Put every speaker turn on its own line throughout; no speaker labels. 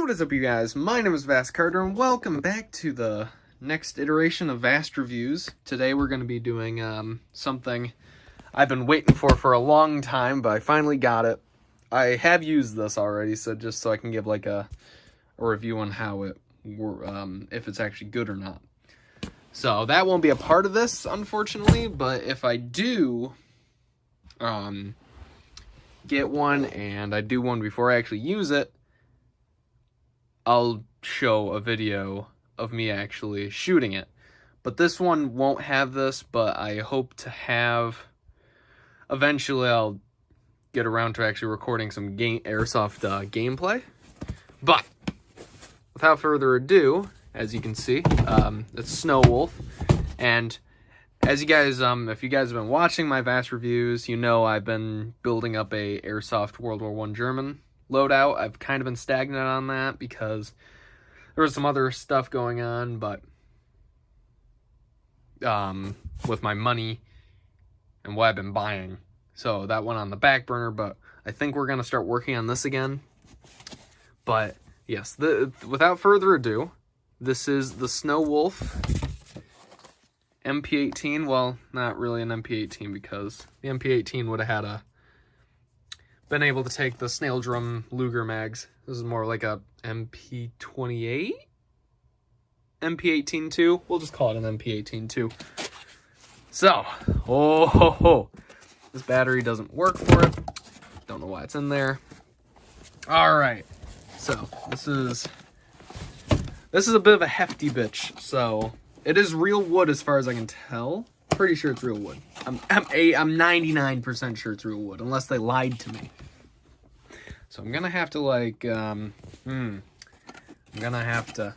What is up, you guys? My name is Vastcarter, and welcome back to the next iteration of Vast Reviews. Today we're going to be doing something I've been waiting for a long time, but I finally got it. I have used this already, so just so I can give like a review on how it, if it's actually good or not. So that won't be a part of this, unfortunately, but if I do get one, and I do one before I actually use it, I'll show a video of me actually shooting it. But this one won't have this, but I hope to have, eventually I'll get around to actually recording some Airsoft gameplay. But without further ado, as you can see, it's Snow Wolf. And as you guys, if you guys have been watching my Vast reviews, you know I've been building up a Airsoft World War I German loadout. I've kind of been stagnant on that because there was some other stuff going on, but with my money and what I've been buying, so that went on the back burner. But I think we're gonna start working on this again. But yes, without further ado, this is the Snow Wolf MP18. Well, not really an MP18, because the MP18 would have had been able to take the Snail Drum Luger mags. This is more like a MP28? MP18-2? We'll just call it an MP18-2. So, this battery doesn't work for it. Don't know why it's in there. Alright, so this is a bit of a hefty bitch. So, it is real wood as far as I can tell. Pretty sure it's real wood. I'm 99% sure it's real wood, unless they lied to me. So I'm gonna have to like, I'm gonna have to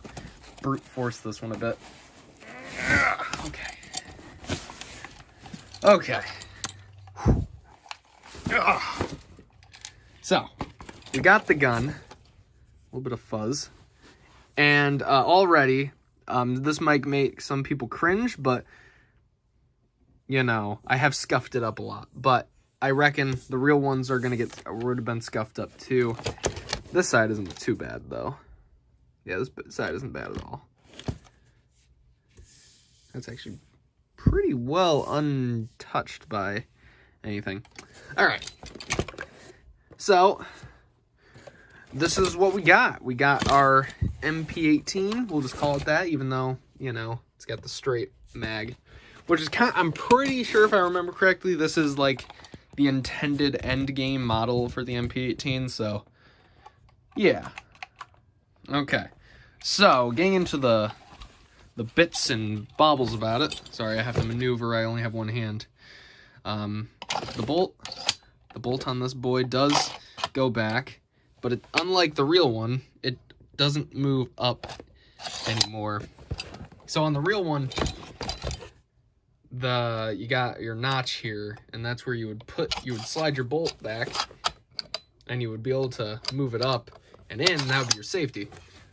brute force this one a bit. Okay. So, we got the gun. A little bit of fuzz. And already, this might make some people cringe, but you know, I have scuffed it up a lot, but I reckon the real ones would have been scuffed up too. This side isn't too bad though. Yeah, this side isn't bad at all. That's actually pretty well untouched by anything. All right. So this is what we got. We got our MP18. We'll just call it that, even though, you know, it's got the straight mag. Which is I'm pretty sure, if I remember correctly, this is like the intended end game model for the MP18, so yeah. Okay. So, getting into the bits and baubles about it. Sorry, I have to maneuver, I only have one hand. The bolt on this boy does go back, but unlike the real one, it doesn't move up anymore. So on the real one, you got your notch here, and that's where you would slide your bolt back, and you would be able to move it up and in, and that would be your safety.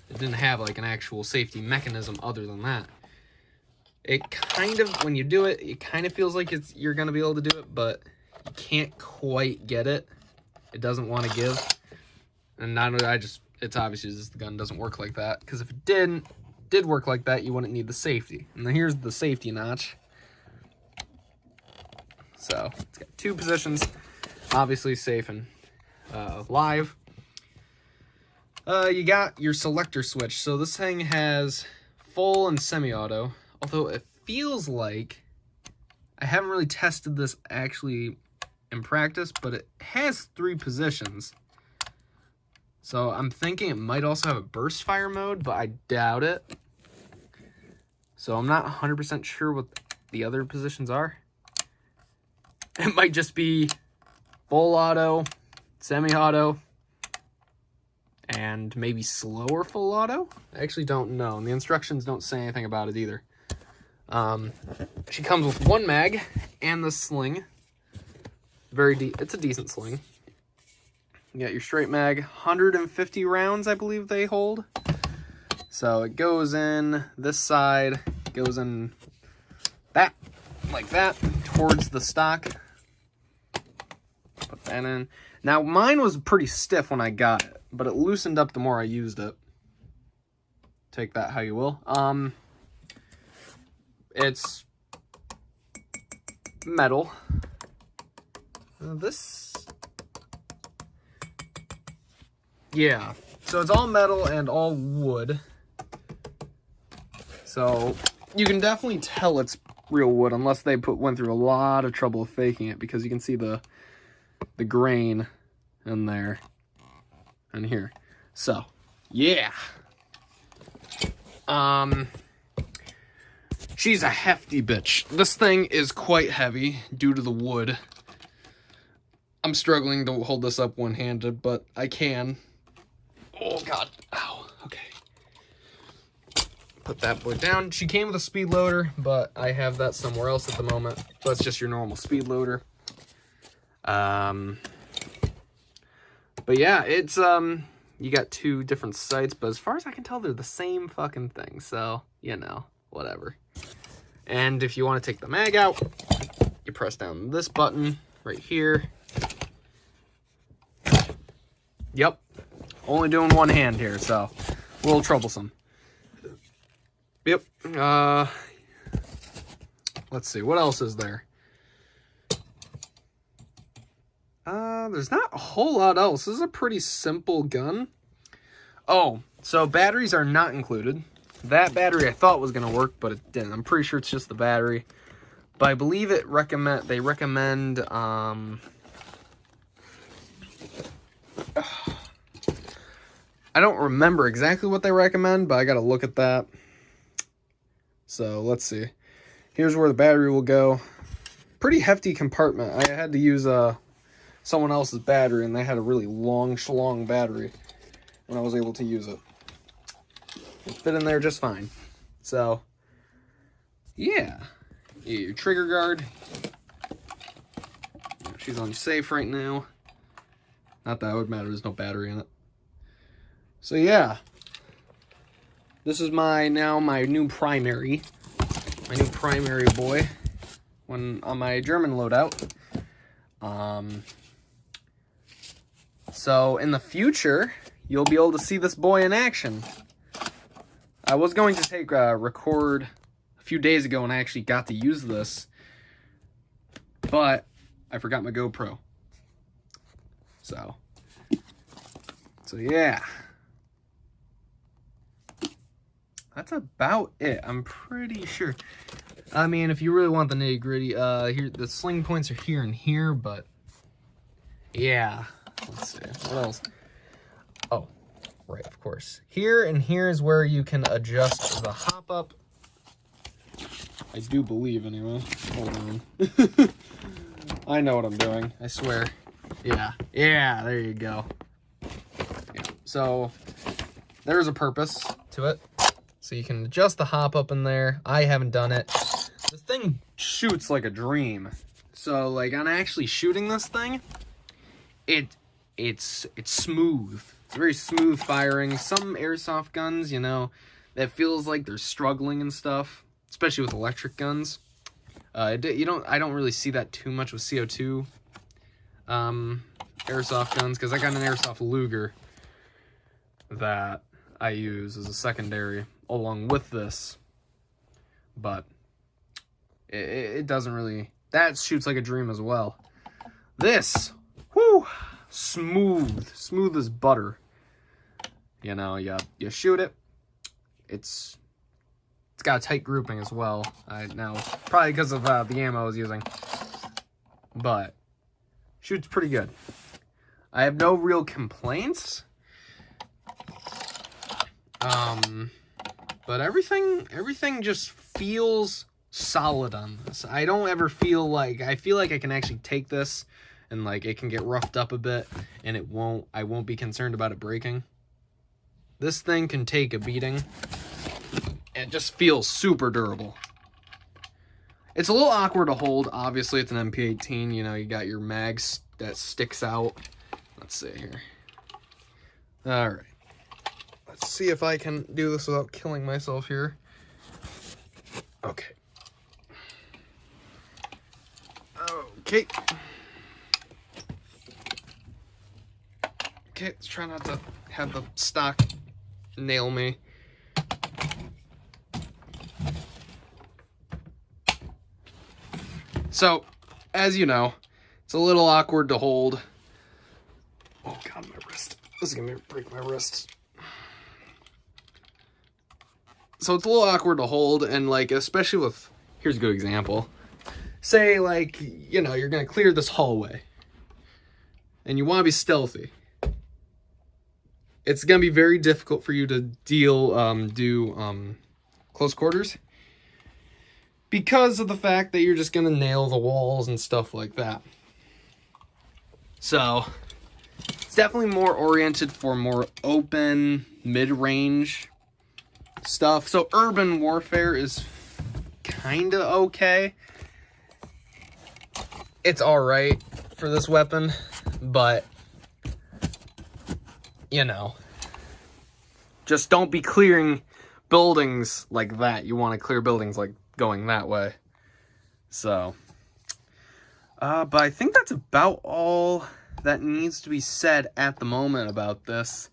It didn't have like an actual safety mechanism other than that. It kind of, when you do it, it kind of feels like you're gonna be able to do it, but you can't quite get it. It doesn't want to give. And it's obviously just the gun doesn't work like that, because if it did work like that, you wouldn't need the safety. And then here's the safety notch. So, it's got two positions, obviously safe and live. You got your selector switch. So this thing has full and semi-auto, although it feels like, I haven't really tested this actually in practice, but it has 3 positions. So I'm thinking it might also have a burst fire mode, but I doubt it. So I'm not 100% sure what the other positions are. It might just be full auto, semi-auto, and maybe slower full auto? I actually don't know, and the instructions don't say anything about it either. She comes with 1 mag and the sling. It's a decent sling. You got your straight mag, 150 rounds, I believe they hold. So it goes in this side, goes in that, like that, towards the stock. Put that in. Now, mine was pretty stiff when I got it, but it loosened up the more I used it. take that how you will. It's metal. Yeah, so it's all metal and all wood. So you can definitely tell it's real wood unless they went through a lot of trouble faking it, because you can see the grain in there and here. So yeah, she's a hefty bitch. This thing is quite heavy due to the wood. I'm struggling to hold this up one-handed, but I can. Oh god, ow, okay. Put that boy down. She came with a speed loader, but I have that somewhere else at the moment. So it's just your normal speed loader. But yeah, it's, you got two different sights, but as far as I can tell, they're the same fucking thing. So, you know, whatever. And if you want to take the mag out, you press down this button right here. Yep. Only doing one hand here, so a little troublesome. Yep. Let's see. What else is there? There's not a whole lot else. This is a pretty simple gun. Oh, so batteries are not included. That battery I thought was going to work, but it didn't. I'm pretty sure it's just the battery. But I believe they recommend, I don't remember exactly what they recommend, but I got to look at that. So let's see. Here's where the battery will go. Pretty hefty compartment. I had to use someone else's battery, and they had a really long schlong battery when I was able to use it. It fit in there just fine. So yeah, your trigger guard. She's on safe right now. Not that it would matter, there's no battery in it. So yeah, this is my new primary boy when on my German loadout. So in the future, you'll be able to see this boy in action. I was going to take a record a few days ago, and I actually got to use this, but I forgot my GoPro. So yeah. That's about it, I'm pretty sure. I mean, if you really want the nitty-gritty, here the sling points are here and here, but yeah. Let's see, what else? Oh, right, of course. Here and here is where you can adjust the hop up. I do believe, anyway. Hold on. I know what I'm doing, I swear. Yeah, there you go. Yeah. So, there's a purpose to it. So you can adjust the hop up in there. I haven't done it. This thing shoots like a dream. So, like, on actually shooting this thing, it's smooth. It's very smooth firing. Some airsoft guns, you know, that feels like they're struggling and stuff, especially with electric guns. I don't really see that too much with CO2 airsoft guns, because I got an airsoft Luger that I use as a secondary along with this, but it doesn't really, that shoots like a dream as well. This, whoo, smooth as butter. You know, you shoot it, it's got a tight grouping as well. Now probably because of the ammo I was using, but shoots pretty good. I have no real complaints. But everything just feels solid on this. I don't ever feel like, I feel like I can actually take this and like it can get roughed up a bit and I won't be concerned about it breaking. This thing can take a beating. It just feels super durable. It's a little awkward to hold. Obviously, it's an MP18. You know, you got your mags that sticks out. Let's see here. All right. Let's see if I can do this without killing myself here. Okay. Okay. Okay, let's try not to have the stock nail me. So, as you know, it's a little awkward to hold. Oh God, my wrist. This is gonna break my wrist. So it's a little awkward to hold, and like, especially with, here's a good example. Say like, you know, you're gonna clear this hallway and you wanna be stealthy. It's gonna be very difficult for you to do close quarters because of the fact that you're just gonna nail the walls and stuff like that. So it's definitely more oriented for more open, mid-range stuff. So urban warfare is kind of okay. It's alright for this weapon, but, you know, just don't be clearing buildings like that. You want to clear buildings like going that way. So, but I think that's about all that needs to be said at the moment about this.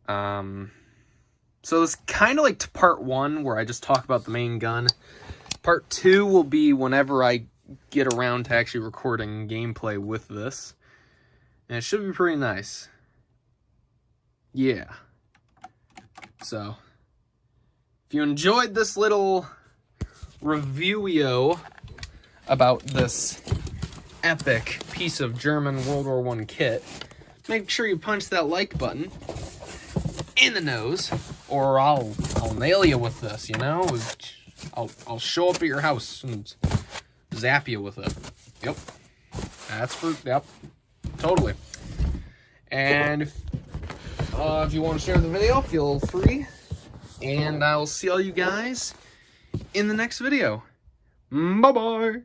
So it's kind of like part 1 where I just talk about the main gun. Part 2 will be whenever I get around to actually recording gameplay with this. And it should be pretty nice. Yeah. So, if you enjoyed this little review about this epic piece of German World War I kit, make sure you punch that like button in the nose, or I'll nail you with this, you know? I'll show up at your house and zap you with it. Yep. Yep. Totally. And if you want to share the video, feel free. And I'll see all you guys in the next video. Bye-bye.